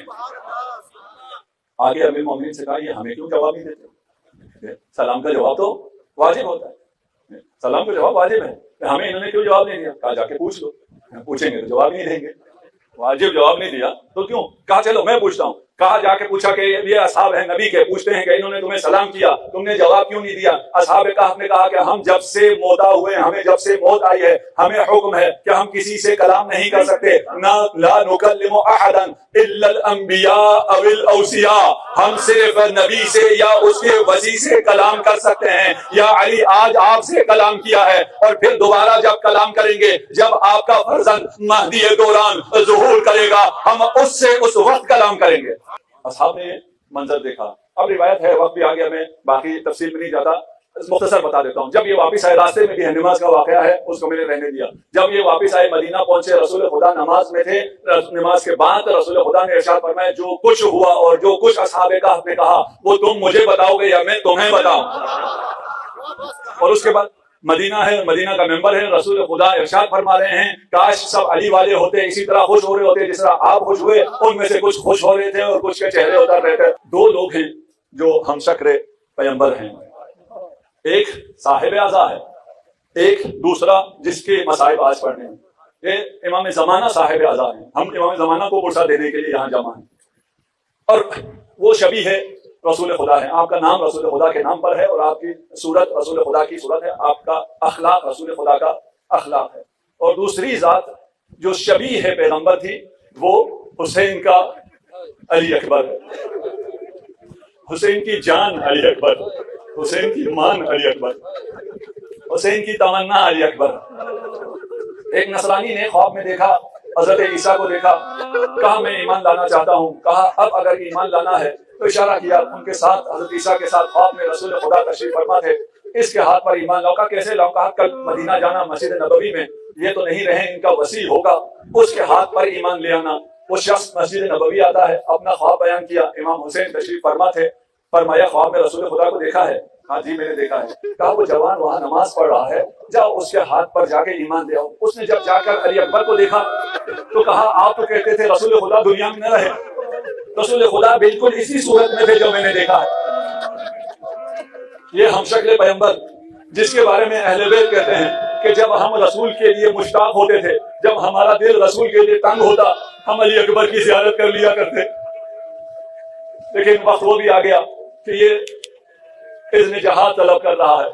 آگے امیر المومنین سے کہا یہ ہمیں کیوں جواب نہیں دیتے؟ سلام کا جواب تو واجب ہوتا ہے، سلام کا جواب واجب ہے، ہمیں انہوں نے کیوں جواب نہیں دیا؟ کہا جا کے پوچھ لو، پوچھیں گے تو جواب نہیں دیں گے، واجب جواب نہیں دیا تو کیوں؟ کہا چلو میں پوچھتا ہوں۔ کہا جا کے پوچھا کہ یہ اصحاب ہیں نبی کے، پوچھتے ہیں کہ انہوں نے تمہیں سلام کیا، تم نے جواب کیوں نہیں دیا؟ اصحاب کہف نے کہا کہ ہم جب سے موتا ہوئے، ہمیں جب سے موت آئی ہے ہمیں حکم ہے کہ ہم کسی سے کلام نہیں کر سکتے، نہ لا نکلم احدا الا الانبیاء او الاوصیاء، ہم صرف نبی سے یا اس کے وصی سے کلام کر سکتے ہیں۔ یا علی آج آپ سے کلام کیا ہے اور پھر دوبارہ جب کلام کریں گے، جب آپ کا فرزند مہدی دوران ظہور کرے گا، ہم اس سے اس وقت کلام کریں گے۔ اصحاب نے منظر دیکھا۔ اب روایت ہے، وقت بھی آ گیا، میں باقی تفصیل میں نہیں جاتا، مختصر بتا دیتا ہوں۔ جب یہ واپس آئے، راستے میں بھی نماز کا واقعہ ہے، اس کو میں نے رہنے دیا۔ جب یہ واپس آئے، مدینہ پہنچے، رسول خدا نماز میں تھے۔ نماز کے بعد رسول خدا نے ارشاد فرمایا جو کچھ ہوا اور جو کچھ اصحاب کہف نے کہا وہ تم مجھے بتاؤ گے یا میں تمہیں بتاؤں؟ اور اس کے بعد مدینہ ہے، مدینہ کا ممبر ہے، رسول خدا ارشاد فرما رہے ہیں کاش سب علی والے ہوتے، اسی طرح خوش ہو رہے ہوتے جس طرح آپ خوش ہوئے۔ ان میں سے کچھ خوش ہو رہے تھے اور کچھ کے چہرے اتر رہے تھے۔ دو لوگ ہیں جو ہم شکر پیغمبر ہیں، ایک صاحب اعضا ہے، ایک دوسرا جس کے مصائب آج پڑھنے ہیں۔ یہ امام زمانہ صاحب اعضا ہیں، ہم امام زمانہ کو پرسہ دینے کے لیے یہاں جمع ہیں، اور وہ شبیہ ہے رسول خدا ہے۔ آپ کا نام رسول خدا کے نام پر ہے اور آپ کی صورت رسول خدا کی صورت ہے، آپ کا اخلاق رسول خدا کا اخلاق ہے۔ اور دوسری ذات جو شبیہ ہے پیغمبر تھی وہ حسین کا علی اکبر، حسین کی جان علی اکبر، حسین کی مان علی اکبر، حسین کی تمنا علی اکبر۔ ایک نصرانی نے خواب میں دیکھا، حضرت عیسیٰ کو دیکھا، کہا میں ایمان لانا چاہتا ہوں۔ کہا اب اگر ایمان لانا ہے تو اشارہ کیا ان کے ساتھ، حضرت عیسیٰ کے ساتھ خواب میں رسول خدا تشریف فرما تھے، اس کے ہاتھ پر ایمان لاؤ۔ کہا کیسے لاؤں؟ کہا کل مدینہ جانا، مسجد نبوی میں یہ تو نہیں رہے، ان کا وصی ہوگا، اس کے ہاتھ پر ایمان لے آنا۔ وہ شخص مسجد نبوی آتا ہے، اپنا خواب بیان کیا، امام حسین تشریف فرما تھے، فرمایا خواب میں رسول خدا کو دیکھا ہے؟ ہاں جی میں نے دیکھا ہے۔ کہا وہ جوان وہاں نماز پڑھ رہا ہے، جاؤ اس کے ہاتھ پر جا کے ایمان لے آؤ۔ اس نے جب جا کر علی اکبر کو دیکھا تو کہا آپ تو کہتے تھے رسول خدا دنیا میں نہ رہے، رسول خدا بالکل اسی صورت میں تھے جو میں نے دیکھا ہے۔ یہ ہم شکل پیغمبر جس کے بارے میں اہل بیت کہتے ہیں کہ جب ہم رسول کے لیے مشتاق ہوتے تھے، جب ہمارا دل رسول کے لیے تنگ ہوتا، ہم علی اکبر کی زیارت کر لیا کرتے. لیکن وقت وہ بھی آ گیا کہ یہ اذن جہاد طلب کر رہا ہے،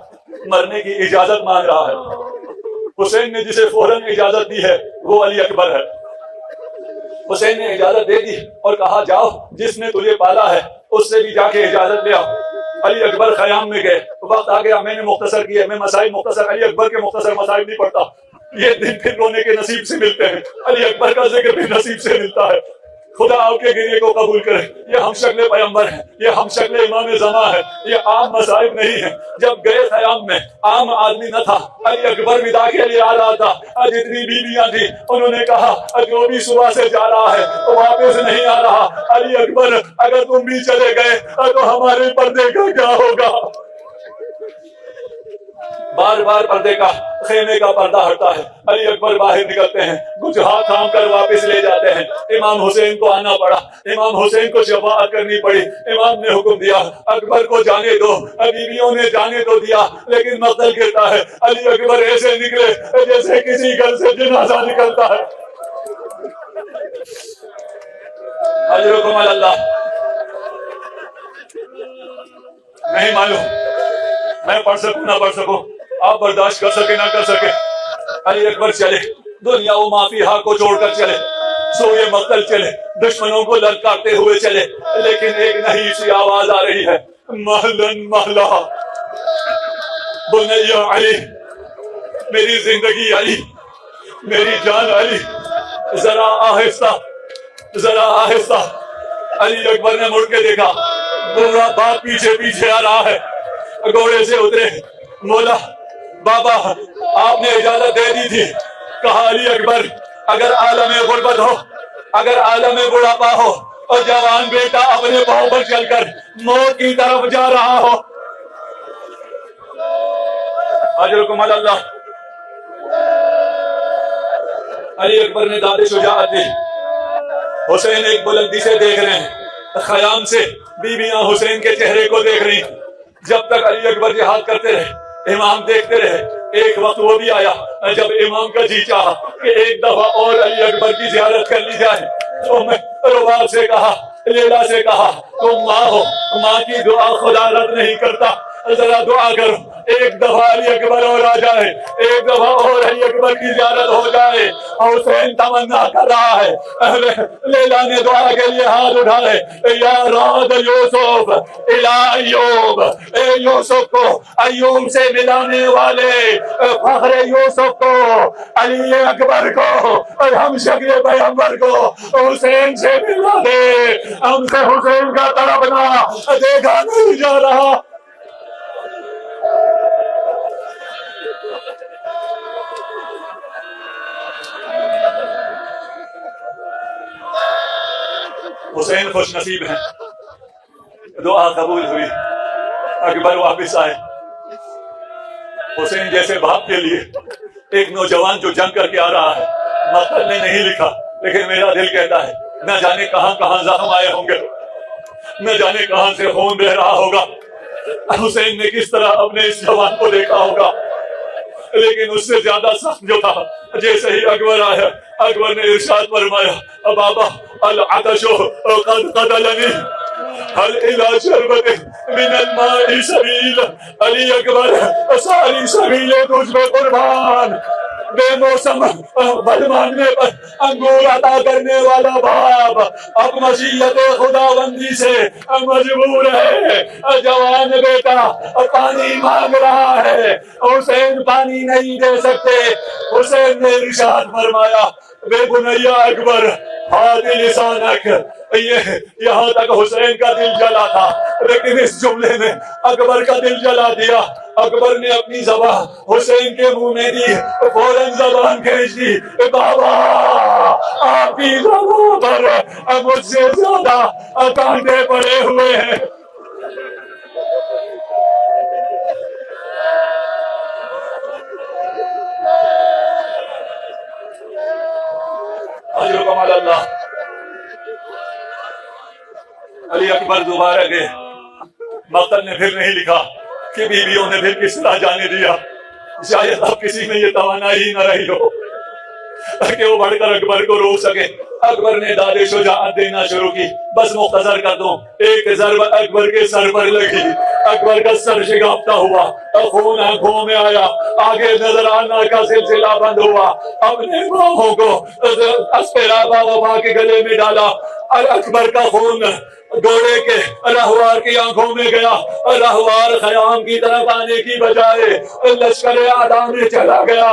مرنے کی اجازت مانگ رہا ہے. حسین نے جسے فوراً اجازت دی ہے وہ علی اکبر ہے. حسین نے اجازت دے دی اور کہا جاؤ، جس نے تجھے پالا ہے اس سے بھی جا کے اجازت لے آؤ. علی اکبر خیام میں گئے. وقت آ گیا، میں نے مختصر کیا، میں مسائل مختصر، علی اکبر کے مختصر مسائل نہیں پڑھتا. یہ دن پھر رونے کے نصیب سے ملتے ہیں، علی اکبر کا ذکر بھی نصیب سے ملتا ہے. خدا آپ کے گریے کو قبول کرے. یہ ہم شکل پیغمبر ہیں، یہ ہم شکل امام زمان ہے، یہ عام مصائب نہیں ہے. جب گئے خیام میں عام آدمی نہ تھا، علی اکبر ودا کے لیے آ رہا تھا. جتنی بیویاں تھیں انہوں نے کہا جو بھی صبح سے جا رہا ہے تو واپس نہیں آ رہا. علی اکبر اگر تم بھی چلے گئے تو ہمارے پردے کا کیا ہوگا؟ بار بار پردے کا، خیمے کا پردہ ہٹتا ہے. علی اکبر باہر نکلتے ہیں، کچھ ہاتھ تھام کر واپس لے جاتے ہیں. امام حسین کو آنا پڑا، امام حسین کو شفاعت کرنی پڑی. امام نے حکم دیا اکبر کو جانے دو. بیویوں نے جانے تو دیا لیکن مقتل گرتا ہے. علی اکبر ایسے نکلے جیسے کسی گھر سے جنازہ نکلتا ہے. اجرکم اللہ. نہیں معلوم میں پڑھ سکوں نہ پڑھ سکوں، آپ برداشت کر سکے نہ کر سکے. علی اکبر چلے، دنیا و مافیہا کو چھوڑ کر چلے، سوئے مقتل چلے، دشمنوں کو للکارتے ہوئے چلے. لیکن ایک نئی سی آواز آ رہی ہے، مہلن مہلا بنی علی، میری زندگی علی، میری جان علی، ذرا آہستہ ذرا آہستہ. علی اکبر نے مڑ کے دیکھا، بوڑھا باپ پیچھے پیچھے آ رہا ہے. گھوڑے سے اترے، مولا بابا آپ نے اجازت دے دی تھی. کہا علی اکبر اگر عالم غربت ہو، اگر عالم بڑھاپا ہو اور جوان بیٹا اپنے پاؤں پر چل کر موت کی طرف جا رہا ہو، اجرکم اللہ. علی اکبر نے داد شجاعت دی. حسین ایک بلندی سے دیکھ رہے ہیں، خیام سے بیویاں حسین کے چہرے کو دیکھ رہی. جب تک علی اکبر جہاد کرتے رہے، امام دیکھتے رہے. ایک وقت وہ بھی آیا جب امام کا جی چاہا کہ ایک دفعہ اور علی اکبر کی زیارت کر لی جائے. تو میں رباب سے کہا، لیلا سے کہا، تم ماں ہو، ماں کی دعا خدا رد نہیں کرتا، ذرا دعا کرو ایک دفعہ علی اکبر اور آ جائے، ایک دفعہ اور علی اکبر کی زیارت ہو جائے. حسین تمنا کر رہا ہے. لیلا نے دعا کے لیے ہاتھ اٹھائے، یا راد یوسف الی ایوب، اے یوسف کو ایوب سے ملانے والے فخر یوسف کو، علی اکبر کو اور ہم شکل پیغمبر کو حسین سے ملا دے. ہم سے حسین کا تڑپنا دیکھا نہیں جا رہا. حسین خوش نصیب ہیں، دعا قبول ہوئی، اکبر واپس آئے. حسین جیسے باپ کے لیے ایک نوجوان جو جنگ کر کے آ رہا ہے، مقتل نے نہیں لکھا لیکن میرا دل کہتا ہے نہ جانے کہاں کہاں زخم آئے ہوں گے، نہ جانے کہاں سے خون بہ رہا ہوگا. حسین نے کس طرح اپنے اس جوان کو دیکھا ہوگا. لیکن اس سے زیادہ سخت جو تھا، جیسے ہی اکبر آیا، اکبر نے ارشاد فرمایا، بابا العطش قد قتلنی هل الى شربت من الماء سبیل. علی اکبر ساری سبیل تجھ میں قربان. بے موسم بل مانگنے پر انگور عطا کرنے والا باپ اب مشیت خداوندی سے مجبور ہے. جوان بیٹا پانی مانگ رہا ہے، حسین پانی نہیں دے سکتے. حسین نے ارشاد فرمایا، بے بنیا اکبر ہاتھ لسانک. یہاں تک حسین کا دل جلا تھا لیکن اس جملے نے اکبر کا دل جلا دیا. اکبر نے اپنی زبان حسین کے منہ میں دی، فوراً زبان کھینچ دی. بابا آپ کی زبان پر مجھ سے زیادہ کانٹے پڑے ہوئے ہیں. اجرکم اللہ. علی اکبر دوبارہ گئے، مقتل نے پھر نہیں لکھا کہ بیویوں نے پھر کس طرح جانے دیا. شاید اب کسی میں یہ توانائی نہ رہی ہو کہ وہ بڑھ کر اکبر کو روک سکے. اکبر نے داد شجاعت دینا شروع کی. بس مختصر کر دوں, ایک ضرب اکبر کے سر پر لگی, اکبر کا سر شگافتہ ہوا, خون آنکھوں میں آیا, آگے نظر آنا کا سلسلہ بند ہوا. اپنے باہوں کو اسپیرابا وبا کے گلے میں ڈالا اور اکبر کا خون گھوڑے کے رہوار کی آنکھوں میں گیا. رہوار خیام کی طرف آنے کی بجائے لشکر اعداء میں چلا گیا.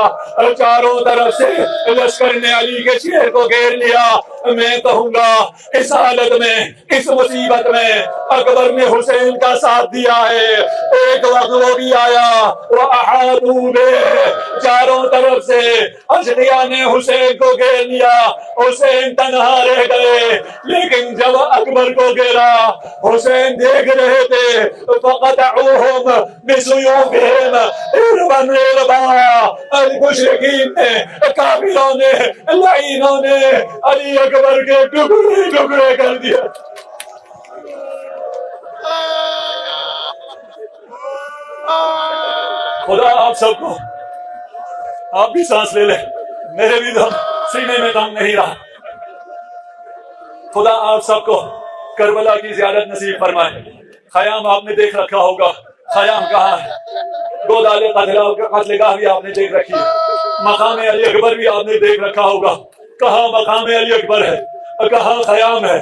چاروں طرف سے لشکر نے علی کے شیر کو گھیر لیا. میں کہوں گا اس حالت میں, اس مصیبت میں اکبر نے حسین کا ساتھ دیا ہے. ایک وقت وہ بھی آیا, وَأَحَاطُوا بِهِ, چاروں طرف سے اشریا نے حسین کو گھیر لیا. حسین تنہا رہ گئے. لیکن جب اکبر کو گھیرا, حسین دیکھ رہے تھے. فَقَطَعُوهُمْ بِسُيُوفِهِمْ عِرْبًا عِرْبًا, المشرکین نے, کافروں نے, لعینوں نے علی اکبر کے ٹکڑے ٹکڑے کر دیا. خدا آپ سب کو, آپ بھی سانس لے لیں, میرے بھی دم سینے میں دم نہیں رہا. خدا آپ سب کو کربلا کی زیارت نصیب فرمائے. خیام آپ نے دیکھ رکھا ہوگا, خیام کہاں ہے؟ گودال قتل گاہ بھی آپ نے دیکھ رکھی ہے. مقام علی اکبر بھی آپ نے دیکھ رکھا ہوگا. کہاں مقام علی اکبر ہے, کہاں خیام ہے؟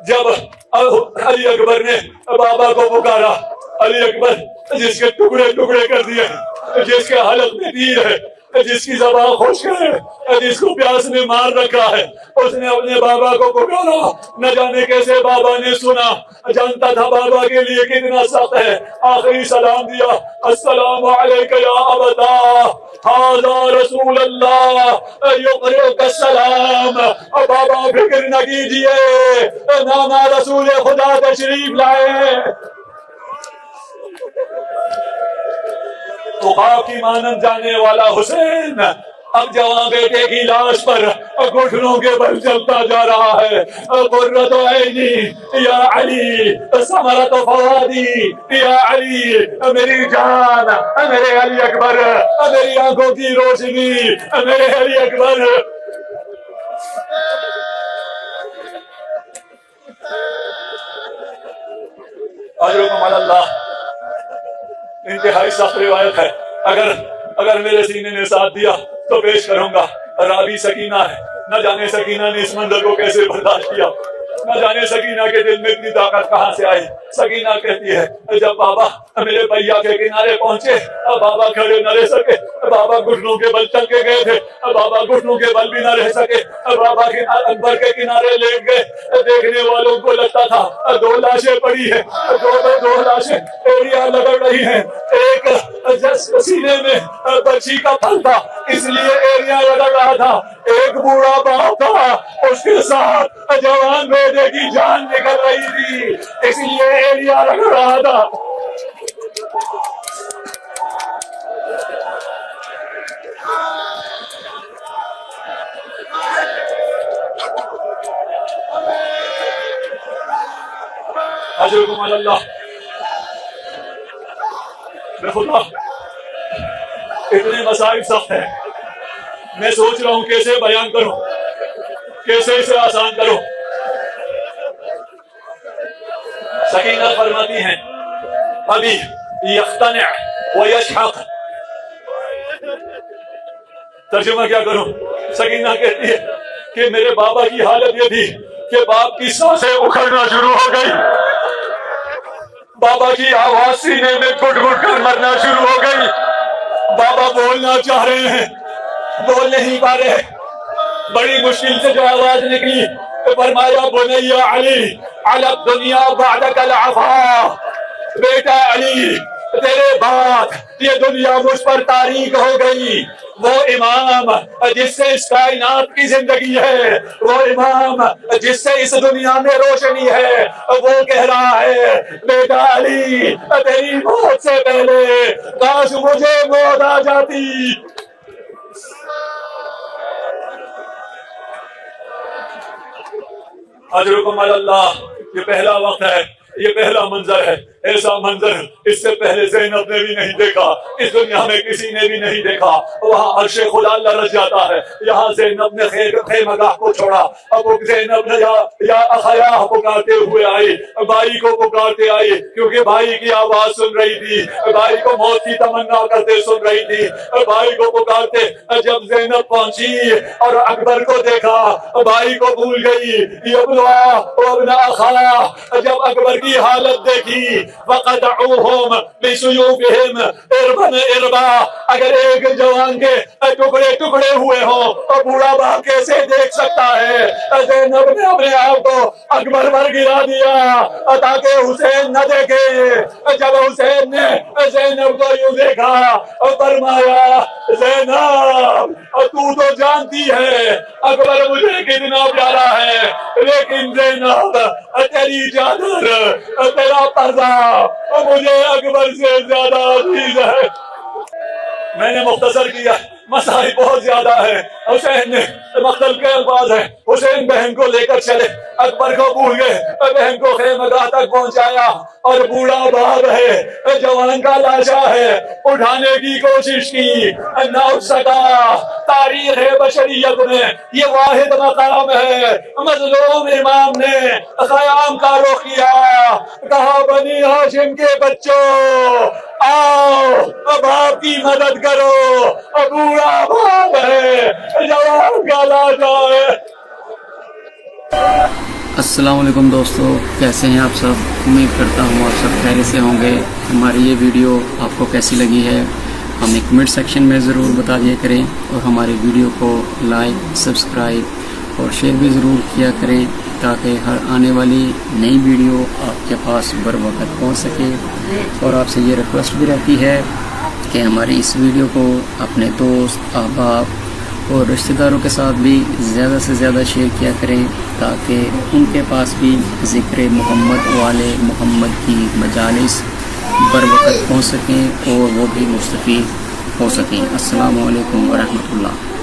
جب علی اکبر نے بابا کو پکارا, علی اکبر جس کے ٹکڑے ٹکڑے کر دیے, جس کے حلق میں تیر ہے, جس کی زبان خشک ہے, جس کو پیاس نے مار رکھا ہے, اس نے اپنے بابا کو پکارا. نہ جانے کیسے بابا نے سنا, جانتا تھا بابا کے لیے کتنا سخت ہے. آخری سلام دیا, السلام علیک یا ابتا, ھذا رسول اللہ یقرئک السلام. بابا فکر نہ کیجیے, نانا رسول خدا تشریف لائے. تو خواب کی مانند جانے والا حسین اب جوان بیٹے کی لاش پر گھٹنوں کے بل چلتا جا رہا ہے. قرۃ عینی یا علی, ثمرۃ فؤادی یا علی, میری جان, میرے علی اکبر, میری آنکھوں کی روشنی, میرے علی اکبر. اجرکم علی اللہ. انتہائی سخت روایت ہے, اگر میرے سینے نے ساتھ دیا تو پیش کروں گا. راوی سکینہ ہے. نہ جانے سکینہ نے اس منظر کو کیسے برداشت کیا, نہ جانے سکینہ کے دل میں اتنی طاقت کہاں سے آئی. سکینہ کہتی ہے جب بابا میرے پہیا کے کنارے پہنچے, بابا کھڑے نہ رہ سکے, بابا گھٹنوں کے بل چل کے گئے تھے, بابا گھٹنوں کے بل بھی نہ رہ سکے, بابا اکبر کے کنارے لیٹ گئے. دیکھنے والوں کو لگتا تھا دو لاشیں پڑی ہیں, دو لاشیں ایڑیاں لگڑ رہی ہیں. ایک سینے میں بچی کا پھل تھا اس لیے ایڑیاں لگڑ رہا تھا. ایک بوڑھا باپ تھا, اس کے ساتھ جوان بیٹے کی جان نکل رہی تھی اس لیے ایڑیاں لگڑ رہا تھا. اجرکم علی اللہ. بے خدا اتنے مسائل سخت ہیں, میں سوچ رہا ہوں کیسے بیان کروں, کیسے اسے آسان کروں. سکینہ فرماتی ہیں ابھی یختنع ویشحق. ترجمہ کیا کروں؟ سکینہ کہتی ہے کہ میرے بابا کی حالت یہ تھی کہ باپ کی سانسیں اکھڑنا شروع ہو گئی, بابا کی آواز سینے میں گھٹ گھٹ کر مرنا شروع ہو گئی. بابا بولنا چاہ رہے ہیں, بول نہیں پا رہے. بڑی مشکل سے جو آواز نکلی, فرمایا بنی علی علی الدنیا بعدک العفا. بیٹا علی تیرے بعد یہ دنیا مجھ پر تاریک ہو گئی. وہ امام جس سے اس کائنات کی زندگی ہے, وہ امام جس سے اس دنیا میں روشنی ہے, وہ کہہ رہا ہے بیٹا علی تیری موت سے پہلے کاش مجھے موت آ جاتی. اجرکم علی اللہ. یہ پہلا وقت ہے یہ پہلا منظر ہے، ایسا منظر اس سے پہلے زینب نے بھی نہیں دیکھا، اس دنیا میں کسی نے بھی نہیں دیکھا۔ وہاں عرش خدا لرز جاتا ہے، یہاں زینب نے خیمہ گاہ کو چھوڑا، اب وہ زینب نے یا اخیا پکارتے ہوئے آئی، بھائی کو پکارتے آئی، کیونکہ بھائی کی آواز سن رہی تھی، بھائی کو موت کی تمنا کرتے سن رہی تھی، بھائی کو پکارتے۔ جب زینب پہنچی اور اکبر کو دیکھا، بھائی کو بھول گئی، ابن اخا۔ جب اکبر کی حالت دیکھی، فقطعوہم بسیوفہم اربا اربا، اگر ایک جوان کے ٹکڑے ٹکڑے ہوئے ہوں اور بوڑھا باپ کیسے دیکھ سکتا ہے؟ زینب نے اپنے آپ کو اکبر پر گرا دیا تاکہ حسین نہ دیکھے۔ جب حسین نے زینب کو یوں دیکھا اور فرمایا زینب تو تو جانتی ہے اکبر مجھے کتنا پیارا ہے، لیکن زینب تیری چادر تیرا پردہ مجھے اکبر سے زیادہ عزیز ہے۔ میں نے مختصر کیا، مسائل بہت زیادہ ہے۔ حسین نے مقتل کے الفاظ ہیں، حسین بہن کو لے کر چلے، اکبر کو بھول گئے، بہن کو خیمہ گاہ تک پہنچایا اور بوڑھا باپ ہے، جوان کا لاشا ہے، اٹھانے کی کوشش کی، نہ اٹھ سکا۔ تاریخ بشریت میں یہ واحد مقام ہے، مظلوم امام نے قیام کا رخ کیا، کہا بنی ہاشم کے بچوں آؤ باپ کی مدد کرو، بوڑھا باپ ہے، جوان کا لاشا ہے۔ السلام علیکم دوستو، کیسے ہیں آپ سب؟ امید کرتا ہوں آپ سب خیریت سے ہوں گے۔ ہماری یہ ویڈیو آپ کو کیسی لگی ہے ہمیں کمنٹ سیکشن میں ضرور بتا دیا کریں، اور ہماری ویڈیو کو لائک، سبسکرائب اور شیئر بھی ضرور کیا کریں تاکہ ہر آنے والی نئی ویڈیو آپ کے پاس بر وقت پہنچ سکے۔ اور آپ سے یہ ریکویسٹ بھی رہتی ہے کہ ہماری اس ویڈیو کو اپنے دوست، احباب اور رشتہ داروں کے ساتھ بھی زیادہ سے زیادہ شیئر کیا کریں تاکہ ان کے پاس بھی ذکر محمد والے محمد کی مجالس بر وقت پہنچ سکیں اور وہ بھی مستفید ہو سکیں۔ السلام علیکم ورحمۃ اللہ۔